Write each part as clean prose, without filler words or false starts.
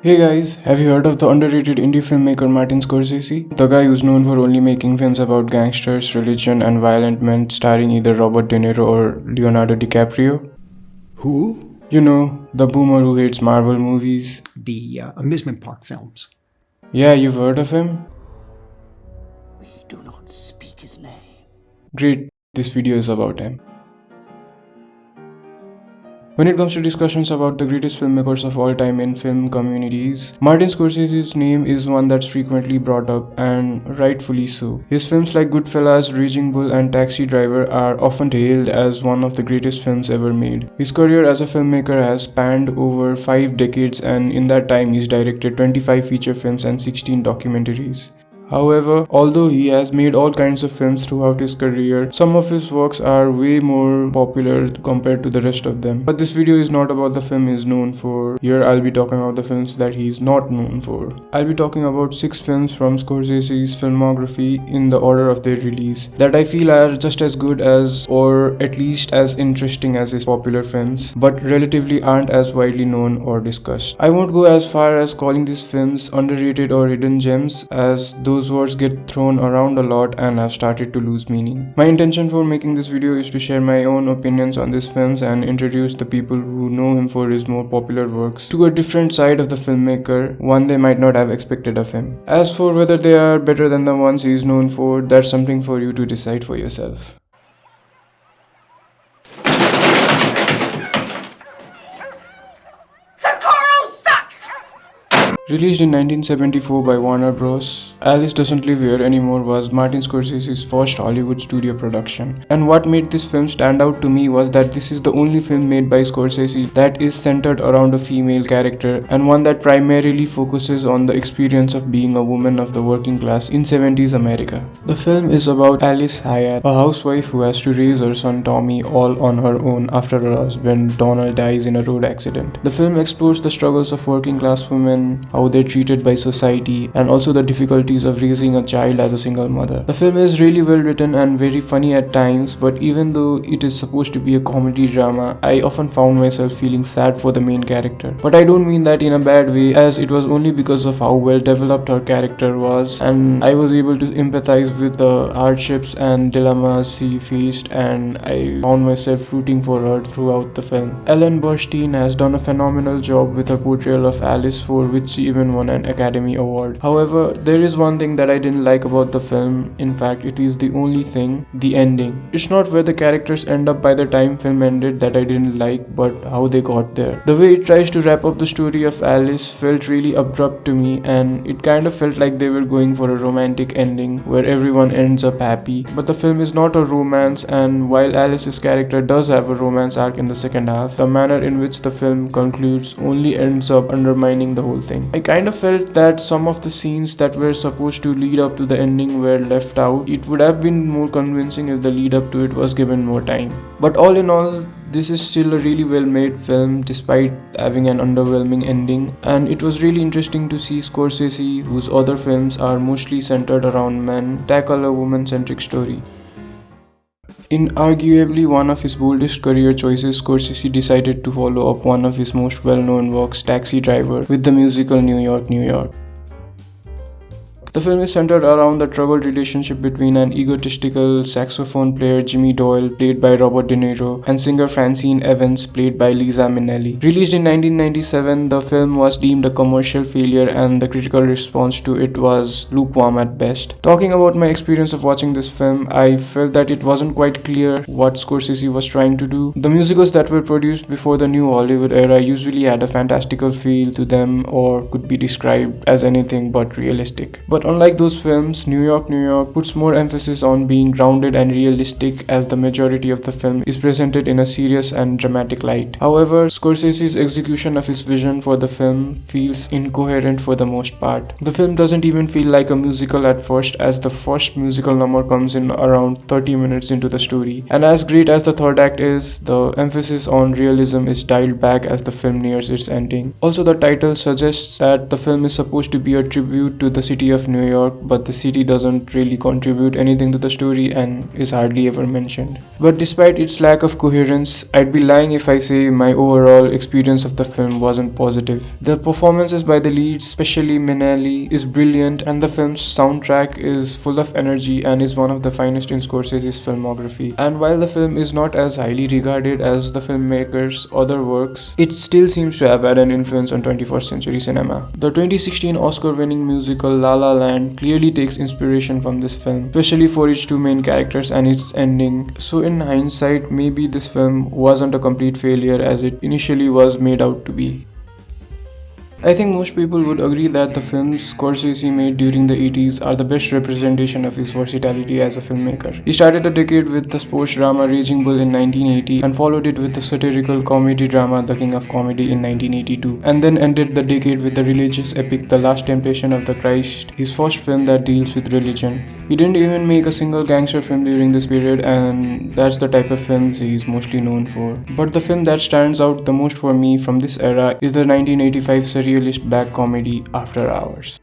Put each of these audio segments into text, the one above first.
Hey guys, have you heard of the underrated indie filmmaker Martin Scorsese? The guy who's known for only making films about gangsters, religion, and violent men starring either Robert De Niro or Leonardo DiCaprio? Who? You know, the boomer who hates Marvel movies. The amusement park films. Yeah, you've heard of him? We do not speak his name. Great, this video is about him. When it comes to discussions about the greatest filmmakers of all time in film communities, Martin Scorsese's name is one that's frequently brought up, and rightfully so. His films like Goodfellas, Raging Bull, and Taxi Driver are often hailed as one of the greatest films ever made. His career as a filmmaker has spanned over 5 decades, and in that time he's directed 25 feature films and 16 documentaries. However, although he has made all kinds of films throughout his career, some of his works are way more popular compared to the rest of them. But this video is not about the film he's known for. Here I'll be talking about the films that he's not known for. I'll be talking about 6 films from Scorsese's filmography in the order of their release that I feel are just as good as, or at least as interesting as his popular films, but relatively aren't as widely known or discussed. I won't go as far as calling these films underrated or hidden gems, as those words get thrown around a lot and have started to lose meaning. My intention for making this video is to share my own opinions on these films and introduce the people who know him for his more popular works to a different side of the filmmaker, one they might not have expected of him. As for whether they are better than the ones he is known for, that's something for you to decide for yourself. Released in 1974 by Warner Bros., Alice Doesn't Live Here Anymore was Martin Scorsese's first Hollywood studio production. And what made this film stand out to me was that this is the only film made by Scorsese that is centered around a female character, and one that primarily focuses on the experience of being a woman of the working class in 70s America. The film is about Alice Hyatt, a housewife who has to raise her son Tommy all on her own after her husband Donald dies in a road accident. The film explores the struggles of working class women, how they're treated by society, and also the difficulties of raising a child as a single mother. The film is really well written and very funny at times, but even though it is supposed to be a comedy drama, I often found myself feeling sad for the main character. But I don't mean that in a bad way, as it was only because of how well developed her character was, and I was able to empathize with the hardships and dilemmas she faced, and I found myself rooting for her throughout the film. Ellen Burstyn has done a phenomenal job with her portrayal of Alice, for which she even won an Academy Award. However, there is one thing that I didn't like about the film. In fact, it is the only thing: the ending. It's not where the characters end up by the time film ended that I didn't like, but how they got there. The way it tries to wrap up the story of Alice felt really abrupt to me, and it kind of felt like they were going for a romantic ending where everyone ends up happy. But the film is not a romance, and while Alice's character does have a romance arc in the second half, the manner in which the film concludes only ends up undermining the whole thing. I kind of felt that some of the scenes that were supposed to lead up to the ending were left out. It would have been more convincing if the lead up to it was given more time. But all in all, this is still a really well made film despite having an underwhelming ending, and it was really interesting to see Scorsese, whose other films are mostly centered around men, tackle a woman-centric story. In arguably one of his boldest career choices, Scorsese decided to follow up one of his most well-known works, Taxi Driver, with the musical New York, New York. The film is centered around the troubled relationship between an egotistical saxophone player Jimmy Doyle, played by Robert De Niro, and singer Francine Evans, played by Liza Minnelli. Released in 1997, the film was deemed a commercial failure and the critical response to it was lukewarm at best. Talking about my experience of watching this film, I felt that it wasn't quite clear what Scorsese was trying to do. The musicals that were produced before the new Hollywood era usually had a fantastical feel to them, or could be described as anything but realistic. But unlike those films, New York, New York puts more emphasis on being grounded and realistic, as the majority of the film is presented in a serious and dramatic light. However, Scorsese's execution of his vision for the film feels incoherent for the most part. The film doesn't even feel like a musical at first, as the first musical number comes in around 30 minutes into the story. And as great as the third act is, the emphasis on realism is dialed back as the film nears its ending. Also, the title suggests that the film is supposed to be a tribute to the city of of New York, but the city doesn't really contribute anything to the story and is hardly ever mentioned. But despite its lack of coherence, I'd be lying if I say my overall experience of the film wasn't positive. The performances by the leads, especially Minnelli, is brilliant, and the film's soundtrack is full of energy and is one of the finest in Scorsese's filmography. And while the film is not as highly regarded as the filmmaker's other works, it still seems to have had an influence on 21st century cinema. The 2016 Oscar-winning musical La La Land clearly takes inspiration from this film, especially for its two main characters and its ending. So in hindsight, maybe this film wasn't a complete failure as it initially was made out to be. I think most people would agree that the films Scorsese made during the 80s are the best representation of his versatility as a filmmaker. He started the decade with the sports drama Raging Bull in 1980 and followed it with the satirical comedy drama The King of Comedy in 1982, and then ended the decade with the religious epic The Last Temptation of the Christ, his first film that deals with religion. He didn't even make a single gangster film during this period, and that's the type of films he is mostly known for. But the film that stands out the most for me from this era is the 1985 surrealist black comedy After Hours.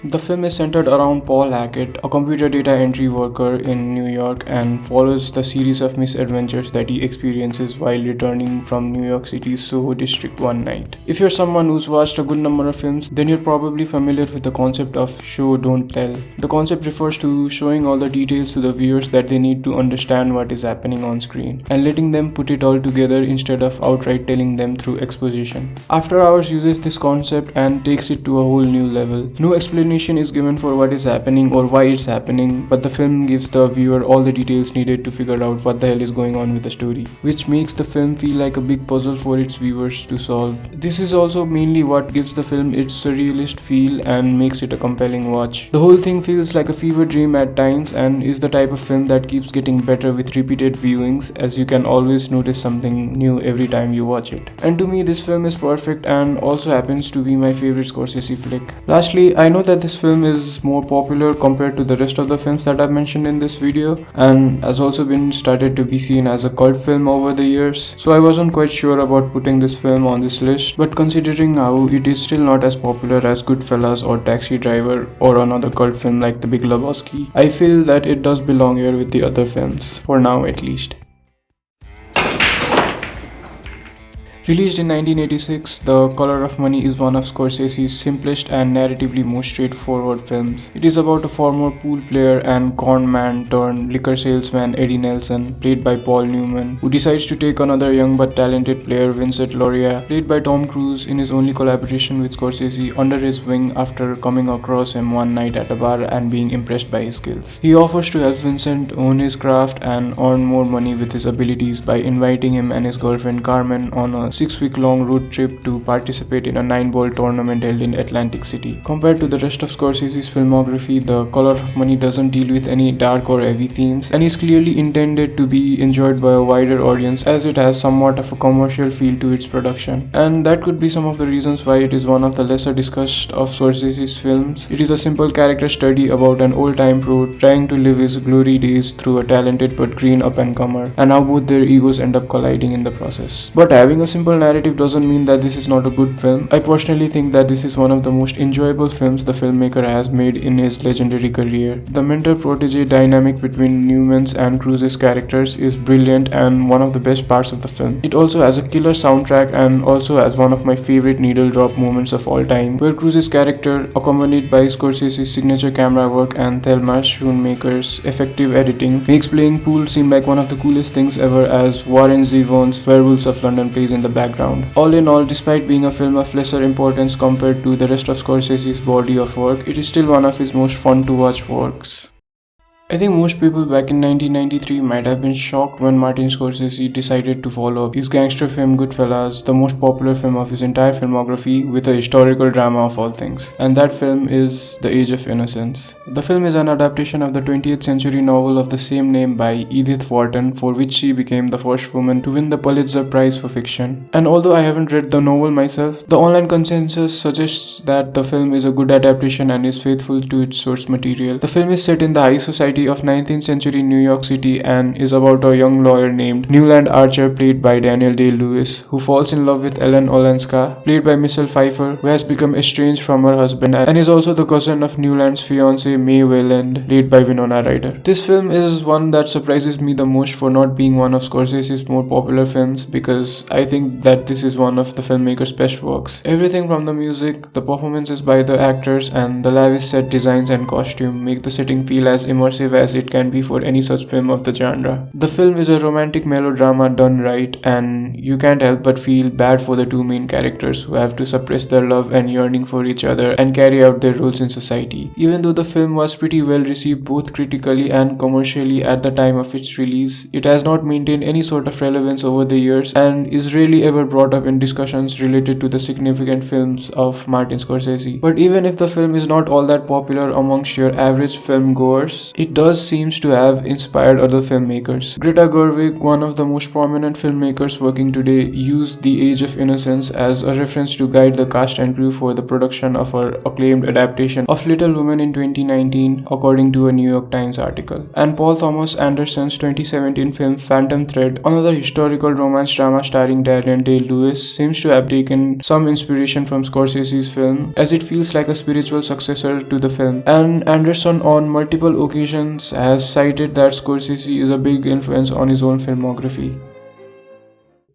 The film is centered around Paul Hackett, a computer data entry worker in New York, and follows the series of misadventures that he experiences while returning from New York City's Soho district one night. If you're someone who's watched a good number of films, then you're probably familiar with the concept of show don't tell. The concept refers to showing all the details to the viewers that they need to understand what is happening on screen, and letting them put it all together instead of outright telling them through exposition. After Hours uses this concept and takes it to a whole new level. No explanation is given for what is happening or why it's happening, but the film gives the viewer all the details needed to figure out what the hell is going on with the story, which makes the film feel like a big puzzle for its viewers to solve. This is also mainly what gives the film its surrealist feel and makes it a compelling watch. The whole thing feels like a fever dream at times and is the type of film that keeps getting better with repeated viewings, as you can always notice something new every time you watch it. And to me, this film is perfect and also happens to be my favorite Scorsese flick. Lastly, I know that this film is more popular compared to the rest of the films that I've mentioned in this video, and has also been started to be seen as a cult film over the years, so I wasn't quite sure about putting this film on this list, but considering how it is still not as popular as Goodfellas or Taxi Driver or another cult film like The Big Lebowski, I feel that it does belong here with the other films, for now at least. Released in 1986, The Color of Money is one of Scorsese's simplest and narratively most straightforward films. It is about a former pool player and con man turned liquor salesman Eddie Nelson, played by Paul Newman, who decides to take another young but talented player, Vincent Loria, played by Tom Cruise, in his only collaboration with Scorsese, under his wing after coming across him one night at a bar and being impressed by his skills. He offers to help Vincent own his craft and earn more money with his abilities by inviting him and his girlfriend Carmen on a 6-week-long road trip to participate in a 9-ball tournament held in Atlantic City. Compared to the rest of Scorsese's filmography, The Color of Money doesn't deal with any dark or heavy themes and is clearly intended to be enjoyed by a wider audience, as it has somewhat of a commercial feel to its production. And that could be some of the reasons why it is one of the lesser discussed of Scorsese's films. It is a simple character study about an old-time pro trying to live his glory days through a talented but green up-and-comer, and how both their egos end up colliding in the process. But having a simple narrative doesn't mean that this is not a good film. I personally think that this is one of the most enjoyable films the filmmaker has made in his legendary career. The mentor-protege dynamic between Newman's and Cruise's characters is brilliant and one of the best parts of the film. It also has a killer soundtrack and also has one of my favorite needle drop moments of all time, where Cruise's character, accompanied by Scorsese's signature camera work and Thelma Schoonmaker's effective editing, makes playing pool seem like one of the coolest things ever, as Warren Zevon's Werewolves of London plays in the background. All in all, despite being a film of lesser importance compared to the rest of Scorsese's body of work, it is still one of his most fun to watch works. I think most people back in 1993 might have been shocked when Martin Scorsese decided to follow up his gangster film Goodfellas, the most popular film of his entire filmography, with a historical drama of all things. And that film is The Age of Innocence. The film is an adaptation of the 20th century novel of the same name by Edith Wharton, for which she became the first woman to win the Pulitzer Prize for fiction. And although I haven't read the novel myself, the online consensus suggests that the film is a good adaptation and is faithful to its source material. The film is set in the high society society of 19th century New York City and is about a young lawyer named Newland Archer, played by Daniel Day-Lewis, who falls in love with Ellen Olenska, played by Michelle Pfeiffer, who has become estranged from her husband and is also the cousin of Newland's fiancée May Wayland, played by Winona Ryder. This film is one that surprises me the most for not being one of Scorsese's more popular films, because I think that this is one of the filmmaker's best works. Everything from the music, the performances by the actors, and the lavish set designs and costume make the setting feel as immersive as it can be for any such film of the genre. The film is a romantic melodrama done right, and you can't help but feel bad for the two main characters who have to suppress their love and yearning for each other and carry out their roles in society. Even though the film was pretty well received both critically and commercially at the time of its release, it has not maintained any sort of relevance over the years and is rarely ever brought up in discussions related to the significant films of Martin Scorsese. But even if the film is not all that popular amongst your average film goers, it does seems to have inspired other filmmakers. Greta Gerwig, one of the most prominent filmmakers working today, used The Age of Innocence as a reference to guide the cast and crew for the production of her acclaimed adaptation of Little Women in 2019, according to a New York Times article. And Paul Thomas Anderson's 2017 film Phantom Thread, another historical romance drama starring Daniel Day-Lewis, seems to have taken some inspiration from Scorsese's film, as it feels like a spiritual successor to the film. And Anderson on multiple occasions has cited that Scorsese is a big influence on his own filmography.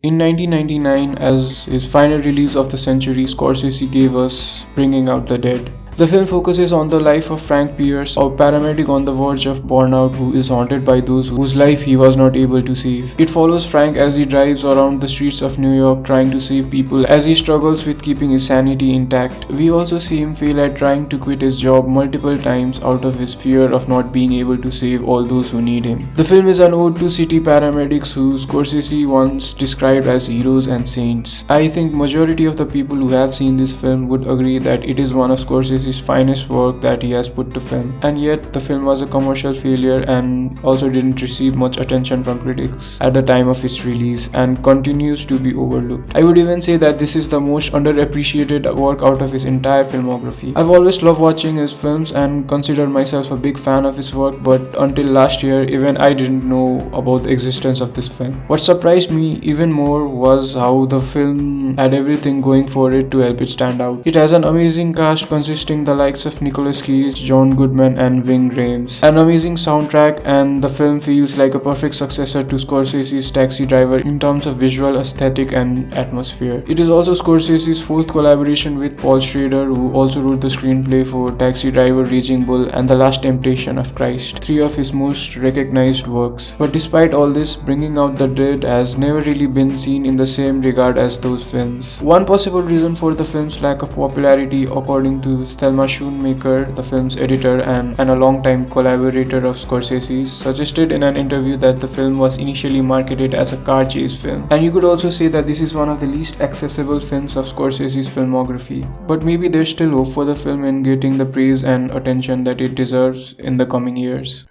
In 1999, as his final release of the century, Scorsese gave us Bringing Out the Dead. The film focuses on the life of Frank Pierce, a paramedic on the verge of burnout who is haunted by those whose life he was not able to save. It follows Frank as he drives around the streets of New York trying to save people as he struggles with keeping his sanity intact. We also see him fail at trying to quit his job multiple times out of his fear of not being able to save all those who need him. The film is an ode to city paramedics who Scorsese once described as heroes and saints. I think majority of the people who have seen this film would agree that it is one of Scorsese's finest work that he has put to film, and yet the film was a commercial failure and also didn't receive much attention from critics at the time of its release and continues to be overlooked. I would even say that this is the most underappreciated work out of his entire filmography. I've always loved watching his films and consider myself a big fan of his work, but until last year even I didn't know about the existence of this film. What surprised me even more was how the film had everything going for it to help it stand out. It has an amazing cast consisting the likes of Nicolas Cage, John Goodman and Ving Rhames, an amazing soundtrack, and the film feels like a perfect successor to Scorsese's Taxi Driver in terms of visual aesthetic and atmosphere. It is also Scorsese's fourth collaboration with Paul Schrader, who also wrote the screenplay for Taxi Driver, Raging Bull and The Last Temptation of Christ, three of his most recognized works. But despite all this, Bringing Out the Dead has never really been seen in the same regard as those films. One possible reason for the film's lack of popularity, according to Thelma Schoonmaker, the film's editor and a long-time collaborator of Scorsese's, suggested in an interview that the film was initially marketed as a car chase film. And you could also say that this is one of the least accessible films of Scorsese's filmography. But maybe there's still hope for the film in getting the praise and attention that it deserves in the coming years.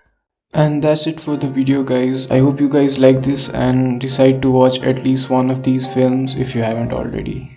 And that's it for the video, guys. I hope you guys like this and decide to watch at least one of these films if you haven't already.